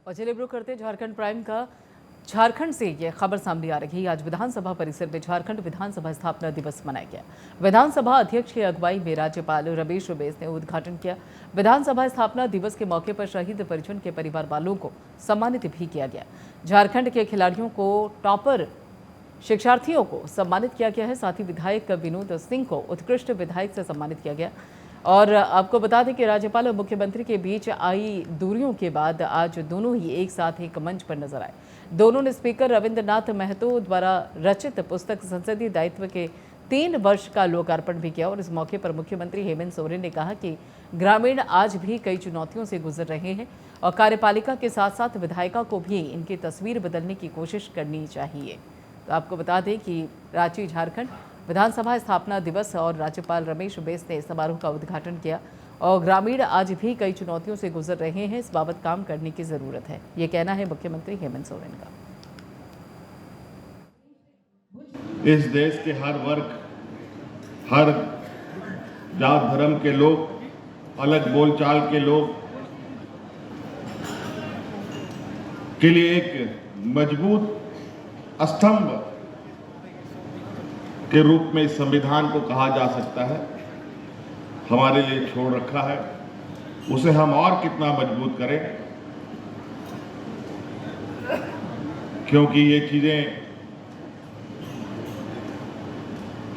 और चलिए रुक करते झारखंड प्राइम का। झारखंड से यह खबर सामने आ रही है। आज विधानसभा परिसर में झारखंड विधानसभा स्थापना दिवस मनाया गया। विधानसभा अध्यक्ष की अगुवाई में राज्यपाल रमेश बैस ने उद्घाटन किया। विधानसभा स्थापना दिवस के मौके पर शहीद परिजन के परिवार वालों को सम्मानित भी किया गया। झारखंड के खिलाड़ियों को, टॉपर शिक्षार्थियों को सम्मानित किया गया है। साथ ही विधायक विनोद सिंह को उत्कृष्ट विधायक से सम्मानित किया गया। और आपको बता दें कि राज्यपाल और मुख्यमंत्री के बीच आई दूरियों के बाद आज दोनों ही एक साथ एक मंच पर नजर आए। दोनों ने स्पीकर रविंद्रनाथ महतो द्वारा रचित पुस्तक संसदीय दायित्व के 3 वर्ष का लोकार्पण भी किया। और इस मौके पर मुख्यमंत्री हेमंत सोरेन ने कहा कि ग्रामीण आज भी कई चुनौतियों से गुजर रहे हैं और कार्यपालिका के साथ साथ विधायिका को भी इनकी तस्वीर बदलने की कोशिश करनी चाहिए। तो आपको बता दें कि रांची झारखंड विधानसभा स्थापना दिवस और राज्यपाल रमेश बैस ने समारोह का उद्घाटन किया। और ग्रामीण आज भी कई चुनौतियों से गुजर रहे हैं, इस बाबत काम करने की जरूरत है, ये कहना है मुख्यमंत्री हेमंत सोरेन का। इस देश के हर वर्ग, हर जात धर्म के लोग, अलग बोलचाल के लोग के लिए एक मजबूत स्तंभ के रूप में इस संविधान को कहा जा सकता है, हमारे लिए छोड़ रखा है। उसे हम और कितना मजबूत करें, क्योंकि ये चीजें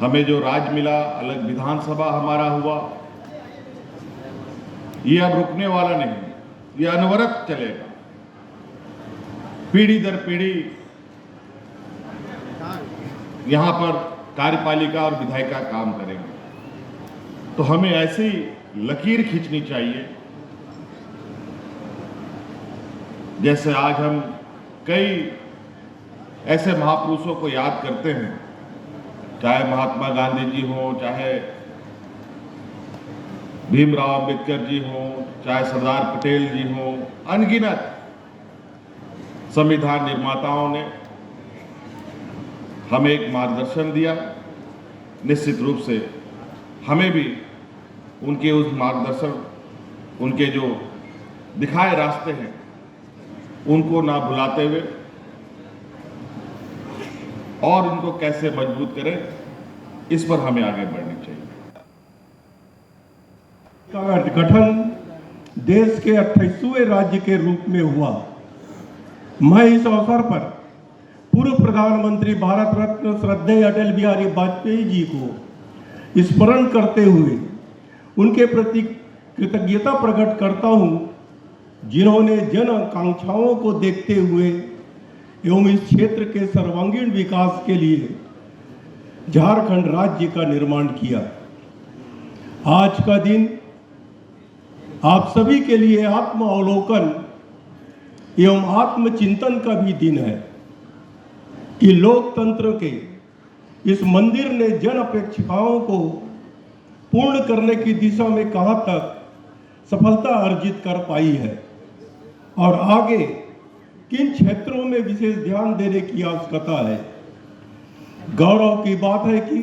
हमें जो राज मिला, अलग विधानसभा हमारा हुआ, ये अब रुकने वाला नहीं, ये अनवरत चलेगा। पीढ़ी दर पीढ़ी यहां पर कार्यपालिका और विधायिका काम करेंगे। तो हमें ऐसी लकीर खींचनी चाहिए जैसे आज हम कई ऐसे महापुरुषों को याद करते हैं, चाहे महात्मा गांधी जी हों, चाहे भीमराव अंबेडकर जी हों, चाहे सरदार पटेल जी हों, अनगिनत संविधान निर्माताओं ने हमें एक मार्गदर्शन दिया। निश्चित रूप से हमें भी उनके उस मार्गदर्शन, उनके जो दिखाए रास्ते हैं, उनको ना भुलाते हुए और उनको कैसे मजबूत करें, इस पर हमें आगे बढ़नी चाहिए। का गठन देश के 28वें राज्य के रूप में हुआ। मैं इस अवसर पर पूर्व प्रधानमंत्री भारत रत्न श्रद्धेय अटल बिहारी वाजपेयी जी को स्मरण करते हुए उनके प्रति कृतज्ञता प्रकट करता हूं, जिन्होंने जन आकांक्षाओं को देखते हुए एवं इस क्षेत्र के सर्वांगीण विकास के लिए झारखंड राज्य का निर्माण किया। आज का दिन आप सभी के लिए आत्म अवलोकन एवं आत्मचिंतन का भी दिन है कि लोकतंत्र के इस मंदिर ने जन अपेक्षाओं को पूर्ण करने की दिशा में कहां तक सफलता अर्जित कर पाई है और आगे किन क्षेत्रों में विशेष ध्यान देने की आवश्यकता है। गौरव की बात है कि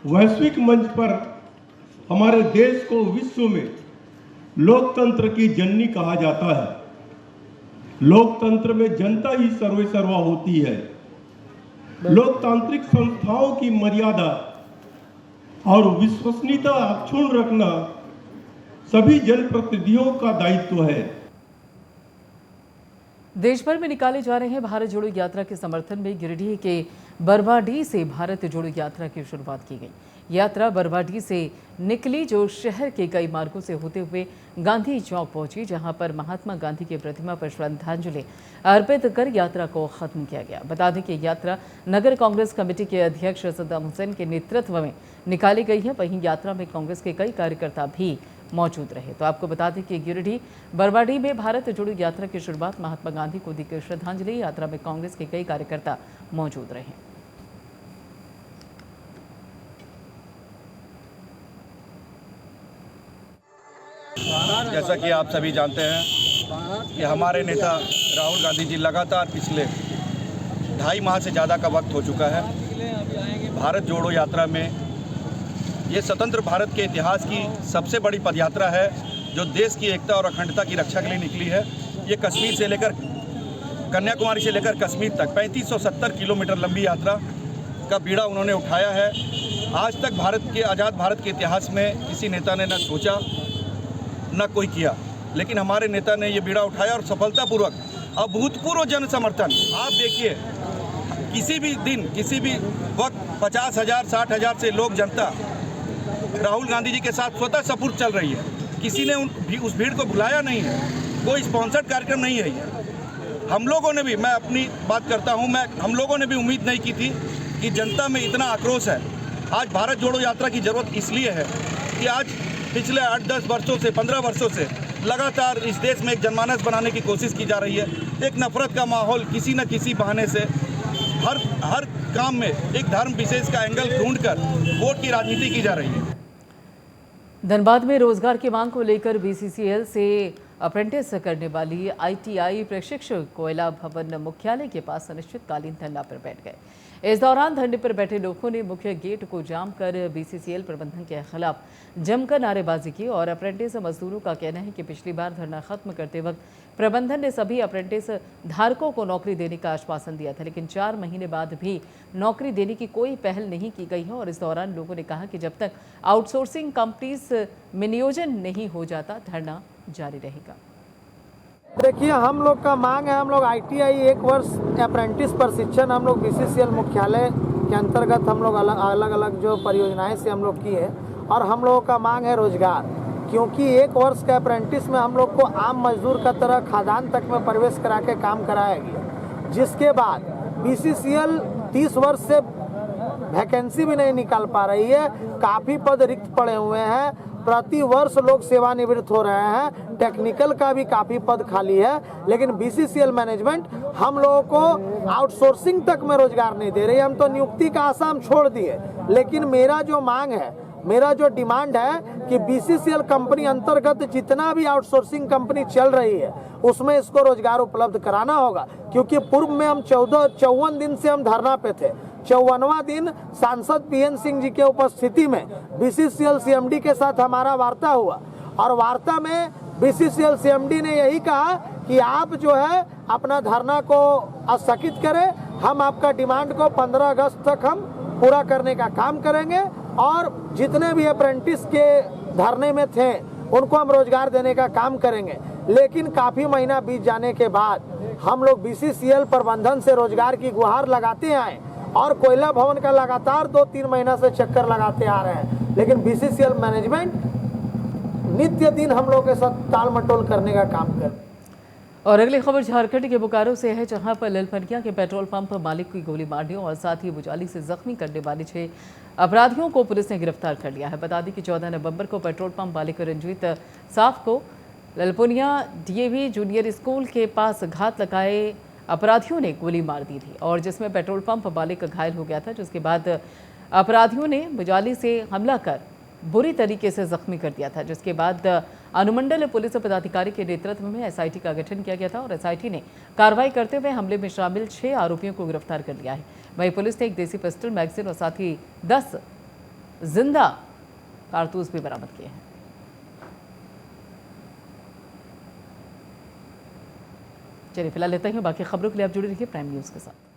वैश्विक मंच पर हमारे देश को विश्व में लोकतंत्र की जननी कहा जाता है। लोकतंत्र में जनता ही सर्वेसर्वा होती है। लोकतांत्रिक संस्थाओं की मर्यादा और विश्वसनीयता अक्षुण्ण रखना सभी जनप्रतिनिधियों का दायित्व है। देश भर में निकाले जा रहे हैं भारत जोड़ो यात्रा के समर्थन में गिरिडीह के बरवाडीह से भारत जोड़ो यात्रा की शुरुआत की गई। यात्रा बरवाडीह से निकली, जो शहर के कई मार्गों से होते हुए गांधी चौक पहुंची, जहां पर महात्मा गांधी की प्रतिमा पर श्रद्धांजलि अर्पित कर यात्रा को खत्म किया गया। बता दें कि यात्रा नगर कांग्रेस कमेटी के अध्यक्ष सद्दाम हुसैन के नेतृत्व में निकाली गई है। वहीं यात्रा में कांग्रेस के कई कार्यकर्ता भी मौजूद रहे। तो आपको बता दें कि गिरिडीह बरवाडीह में भारत जोड़ो यात्रा की शुरुआत महात्मा गांधी को दी गई श्रद्धांजलि। यात्रा में कांग्रेस के कई कार्यकर्ता मौजूद रहे। जैसा कि आप सभी जानते हैं कि हमारे नेता राहुल गांधी जी लगातार पिछले 2.5 माह से ज़्यादा का वक्त हो चुका है भारत जोड़ो यात्रा में। ये स्वतंत्र भारत के इतिहास की सबसे बड़ी पदयात्रा है जो देश की एकता और अखंडता की रक्षा के लिए निकली है। ये कश्मीर से लेकर कन्याकुमारी से लेकर कश्मीर तक 3570 किलोमीटर लंबी यात्रा का बीड़ा उन्होंने उठाया है। आज तक आज़ाद भारत के इतिहास में किसी नेता ने न सोचा न कोई किया, लेकिन हमारे नेता ने ये बीड़ा उठाया और सफलतापूर्वक अभूतपूर्व जन समर्थन। आप देखिए, किसी भी दिन किसी भी वक्त 50,000 60,000 से लोग जनता राहुल गांधी जी के साथ स्वतः सपुर्द चल रही है। किसी ने उस भीड़ को बुलाया नहीं है, कोई स्पॉन्सर्ड कार्यक्रम नहीं है ये। हम लोगों ने भी, मैं अपनी बात करता हूं, हम लोगों ने भी उम्मीद नहीं की थी कि जनता में इतना आक्रोश है। आज भारत जोड़ो यात्रा की ज़रूरत इसलिए है कि आज पिछले 8-10 वर्षों से 15 वर्षों से लगातार इस देश में एक जनमानस बनाने की कोशिश की जा रही है। एक नफरत का माहौल किसी न किसी बहाने से हर काम में एक धर्म विशेष का एंगल ढूंढकर वोट की राजनीति की जा रही है। धनबाद में रोजगार की मांग को लेकर बीसीसीएल से अप्रेंटिस करने वाली आईटीआई प्रशिक्षक कोयला भवन मुख्यालय के पास अनिश्चितकालीन धरना पर बैठ गए। इस दौरान धरने पर बैठे लोगों ने मुख्य गेट को जाम कर बीसीसीएल प्रबंधन के खिलाफ जमकर नारेबाजी की और अप्रेंटिस मजदूरों का कहना है कि पिछली बार धरना खत्म करते वक्त प्रबंधन ने सभी अप्रेंटिस धारकों को नौकरी देने का आश्वासन दिया था, लेकिन 4 महीने बाद भी नौकरी देने की कोई पहल नहीं की गई है। और इस दौरान लोगों ने कहा कि जब तक आउटसोर्सिंग कंपनीज में नियोजन नहीं हो जाता, धरना जारी रहेगा। देखिए, हम लोग का मांग है, हम लोग आईटीआई 1 वर्ष अप्रेंटिस प्रशिक्षण हम लोग बीसीसीएल मुख्यालय के अंतर्गत हम लोग अलग अलग जो परियोजनाएं से हम लोग की है, और हम लोगों का मांग है रोजगार। क्योंकि 1 वर्ष का अप्रेंटिस में हम लोग को आम मजदूर का तरह खादान तक में प्रवेश करा के काम कराया गया, जिसके बाद बीसीसीएल 30 वर्ष से वैकेंसी भी नहीं निकाल पा रही है। काफ़ी पद रिक्त पड़े हुए हैं, प्रति वर्ष लोग सेवानिवृत्त हो रहे हैं, टेक्निकल का भी काफ़ी पद खाली है, लेकिन बीसीसीएल मैनेजमेंट हम लोगों को आउटसोर्सिंग तक में रोजगार नहीं दे रही है। हम तो नियुक्ति का आशा हम छोड़ दिए, लेकिन मेरा जो मांग है, मेरा जो डिमांड है कि बीसीसीएल कंपनी अंतर्गत जितना भी आउटसोर्सिंग कंपनी चल रही है उसमें इसको रोजगार उपलब्ध कराना होगा। क्योंकि पूर्व में हम 54 दिन से हम धरना पे थे। 54वां दिन सांसद पीएन सिंह जी के उपस्थिति में बीसीसीएल सीएमडी के साथ हमारा वार्ता हुआ, और वार्ता में बीसीसीएल सीएमडी ने यही कहा कि आप जो है अपना धरना को स्थगित करें, हम आपका डिमांड को 15 अगस्त तक हम पूरा करने का काम करेंगे, और जितने भी अप्रेंटिस के धरने में थे उनको हम रोजगार देने का काम करेंगे। लेकिन काफ़ी महीना बीत जाने के बाद हम लोग बीसीसीएल प्रबंधन से रोजगार की गुहार लगाते आए, और कोयला भवन का लगातार 2-3 महीना से चक्कर लगाते आ रहे हैं, लेकिन बीसीसीएल मैनेजमेंट नित्य दिन हम लोग के साथ ताल मटोल करने का काम कर। और अगली खबर झारखंड के बोकारो से है, जहां पर ललफनिया के पेट्रोल पंप मालिक की गोली मारने और साथ ही बुझाली से जख्मी करने वाले 6 अपराधियों को पुलिस ने गिरफ्तार कर लिया है। बता दें कि 14 नवंबर को पेट्रोल पंप मालिक रंजीत साफ को ललफनिया डीएवी जूनियर स्कूल के पास घात लगाए अपराधियों ने गोली मार दी थी, और जिसमें पेट्रोल पंप मालिक घायल हो गया था, जिसके बाद अपराधियों ने बुझाली से हमला कर बुरी तरीके से जख्मी कर दिया था। जिसके बाद अनुमंडल पुलिस पदाधिकारी के नेतृत्व में एसआईटी का गठन किया गया था, और एसआईटी ने कार्रवाई करते हुए हमले में शामिल 6 आरोपियों को गिरफ्तार कर लिया है। वहीं पुलिस ने एक देसी पिस्टल, मैगजीन और साथ ही 10 जिंदा कारतूस भी बरामद किए हैं। चलिए फिलहाल लेते हैं, बाकी खबरों के लिए आप जुड़े रहिए प्राइम न्यूज़ के साथ।